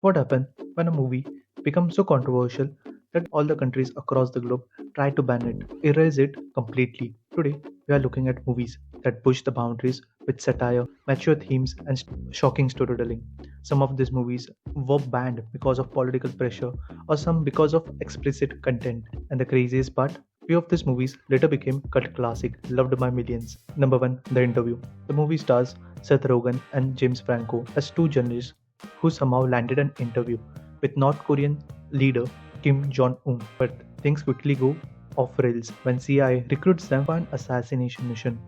What happened when a movie becomes so controversial that all the countries across the globe try to ban it, erase it completely? Today, we are looking at movies that push the boundaries with satire, mature themes, and shocking storytelling. Some of these movies were banned because of political pressure, or some because of explicit content. And the craziest part, few of these movies later became cult classic, loved by millions. Number one, The Interview. The movie stars Seth Rogen and James Franco as two journalists who somehow landed an interview with North Korean leader Kim Jong Un. But things quickly go off rails when CIA recruits them for an assassination mission.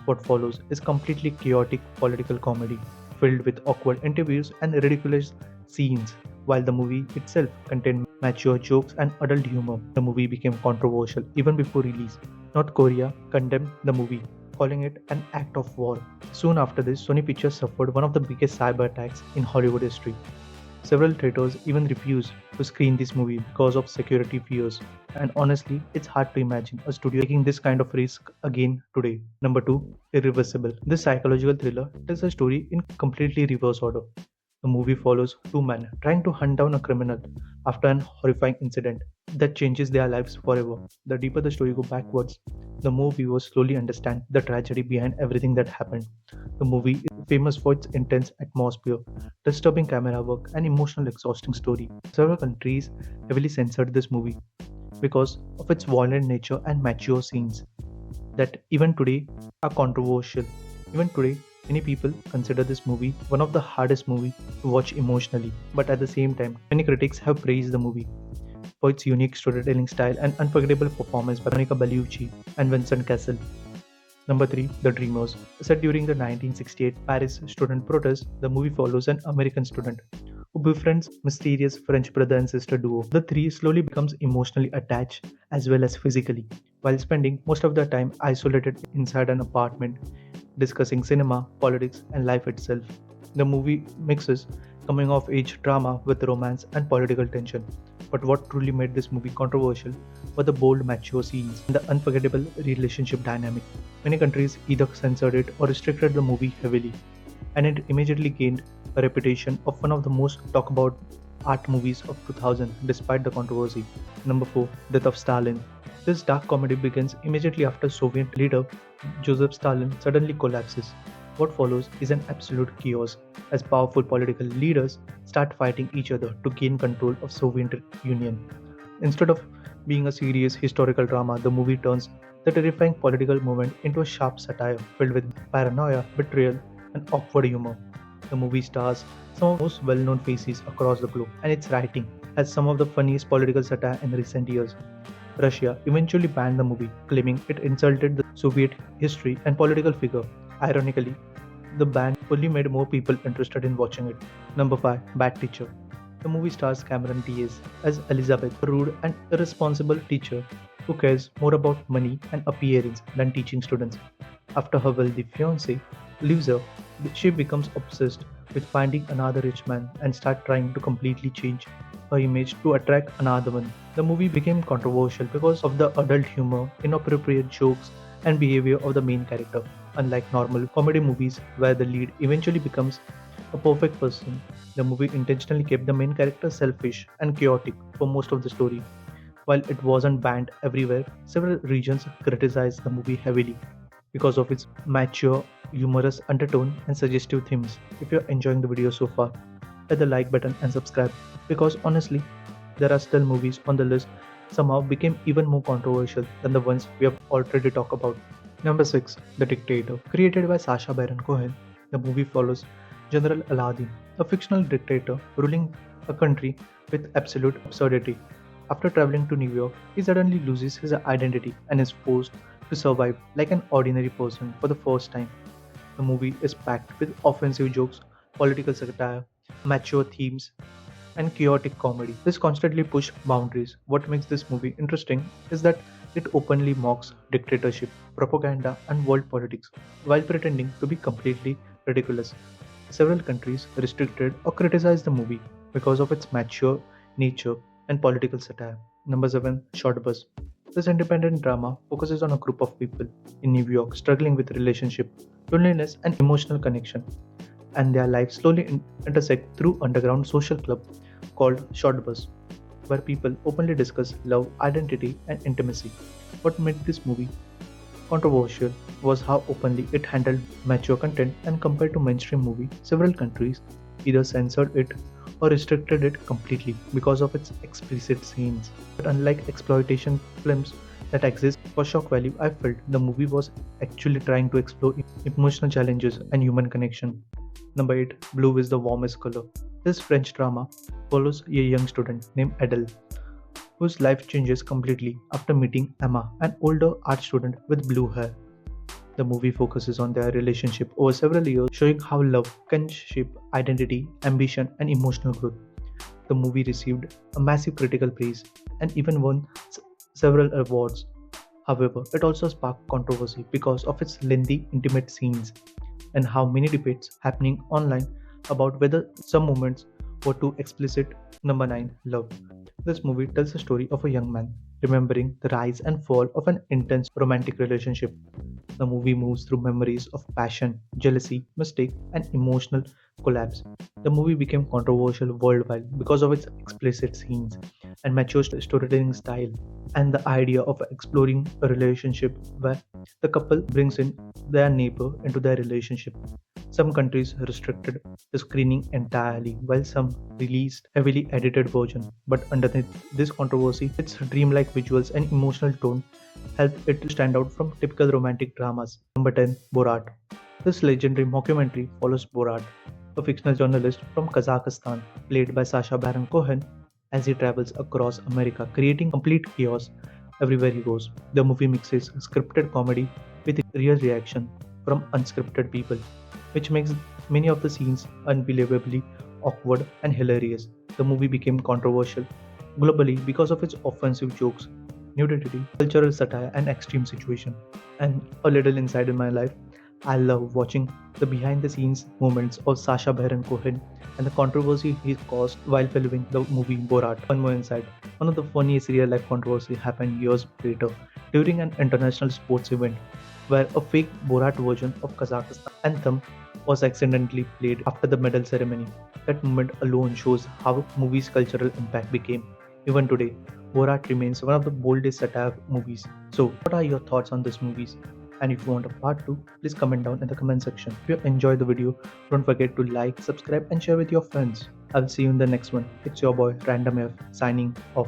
What follows is completely chaotic political comedy filled with awkward interviews and ridiculous scenes. While the movie itself contained mature jokes and adult humor, the movie became controversial even before release. North Korea condemned the movie, calling it an act of war. Soon after this, Sony Pictures suffered one of the biggest cyber attacks in Hollywood history. Several theaters even refused to screen this movie because of security fears. And honestly, it's hard to imagine a studio taking this kind of risk again today. Number 2, Irreversible. This psychological thriller tells a story in completely reverse order. The movie follows two men trying to hunt down a criminal after an horrifying incident that changes their lives forever. The deeper the story goes backwards, the more viewers slowly understand the tragedy behind everything that happened. The movie is famous for its intense atmosphere, disturbing camera work, and emotional, exhausting story. Several countries heavily censored this movie because of its violent nature and mature scenes that even today are controversial. Even today, many people consider this movie one of the hardest movies to watch emotionally, but at the same time, many critics have praised the movie for its unique storytelling style and unforgettable performance by Monica Bellucci and Vincent Cassel. Number 3, The Dreamers. Set during the 1968 Paris student protest, the movie follows an American student who befriends mysterious French brother and sister duo. The three slowly becomes emotionally attached as well as physically, while spending most of their time isolated inside an apartment, discussing cinema, politics, and life itself. The movie mixes coming of age drama with romance and political tension. But what truly made this movie controversial were the bold, mature scenes and the unforgettable relationship dynamic. Many countries either censored it or restricted the movie heavily, and it immediately gained a reputation of one of the most talked about art movies of 2000 despite the controversy. Number 4, Death of Stalin. This dark comedy begins immediately after Soviet leader Joseph Stalin suddenly collapses. What follows is an absolute chaos as powerful political leaders start fighting each other to gain control of Soviet Union. Instead of being a serious historical drama, the movie turns the terrifying political moment into a sharp satire filled with paranoia, betrayal, and awkward humor. The movie stars some of the most well-known faces across the globe, and its writing has some of the funniest political satire in recent years. Russia eventually banned the movie, claiming it insulted the Soviet history and political figure. Ironically, the ban only made more people interested in watching it. Number 5, Bad Teacher. The movie stars Cameron Diaz as Elizabeth, a rude and irresponsible teacher who cares more about money and appearance than teaching students. After her wealthy fiance leaves her, she becomes obsessed with finding another rich man and start trying to completely change her image to attract another one. The movie became controversial because of the adult humor, inappropriate jokes, and behavior of the main character. Unlike normal comedy movies where the lead eventually becomes a perfect person, the movie intentionally kept the main character selfish and chaotic for most of the story. While it wasn't banned everywhere, several regions criticized the movie heavily because of its mature, humorous undertone and suggestive themes. If you're enjoying the video so far, hit the like button and subscribe because honestly, there are still movies on the list somehow became even more controversial than the ones we have already talked about. Number 6, The Dictator. Created by Sacha Baron Cohen, the movie follows General Aladdin, a fictional dictator ruling a country with absolute absurdity. After traveling to New York, he suddenly loses his identity and is forced to survive like an ordinary person for the first time. The movie is packed with offensive jokes, political satire, mature themes, and chaotic comedy. This constantly push boundaries. What makes this movie interesting is that it openly mocks dictatorship, propaganda, and world politics while pretending to be completely ridiculous. Several countries restricted or criticized the movie because of its mature nature and political satire. Number 7, Shortbus. This independent drama focuses on a group of people in New York struggling with relationship, loneliness, and emotional connection. and their lives slowly intersect through underground social club called Shortbus, where people openly discuss love, identity, and intimacy. What made this movie controversial was how openly it handled mature content, and compared to mainstream movie, several countries either censored it or restricted it completely because of its explicit scenes. But unlike exploitation films that exist for shock value, I felt the movie was actually trying to explore emotional challenges and human connection. Number 8. Blue is the warmest color. This French drama follows a young student named Adele whose life changes completely after meeting Emma, an older art student with blue hair. The movie focuses on their relationship over several years, showing how love can shape identity, ambition, and emotional growth. The movie received a massive critical praise and even won several awards. However, it also sparked controversy because of its lengthy, intimate scenes and how many debates happening online about whether some moments were too explicit. Number 9. Love. This movie tells the story of a young man remembering the rise and fall of an intense romantic relationship. The movie moves through memories of passion, jealousy, mistake, and emotional collapse. The movie became controversial worldwide because of its explicit scenes and mature storytelling style, and the idea of exploring a relationship where the couple brings in their neighbor into their relationship. Some countries restricted the screening entirely, while some released heavily edited version. But underneath this controversy, its dreamlike visuals and emotional tone helped it to stand out from typical romantic dramas. Number 10. Borat. This legendary mockumentary follows Borat, a fictional journalist from Kazakhstan, played by Sacha Baron Cohen, as he travels across America, creating complete chaos everywhere he goes. The movie mixes scripted comedy with real reaction from unscripted people, which makes many of the scenes unbelievably awkward and hilarious. The movie became controversial globally because of its offensive jokes, nudity, cultural satire, and extreme situation. And a little inside in my life, I love watching the behind the scenes moments of Sacha Baron Cohen and the controversy he caused while filming the movie Borat. One more insight. One of the funniest real life controversy happened years later during an international sports event where a fake Borat version of Kazakhstan anthem was accidentally played after the medal ceremony. That moment alone shows how movies' cultural impact became. Even today, Borat remains one of the boldest satire movies. So, what are your thoughts on these movies? And if you want a part 2, please comment down in the comment section. If you enjoyed the video, don't forget to like, subscribe, and share with your friends. I'll see you in the next one. It's your boy Random F signing off.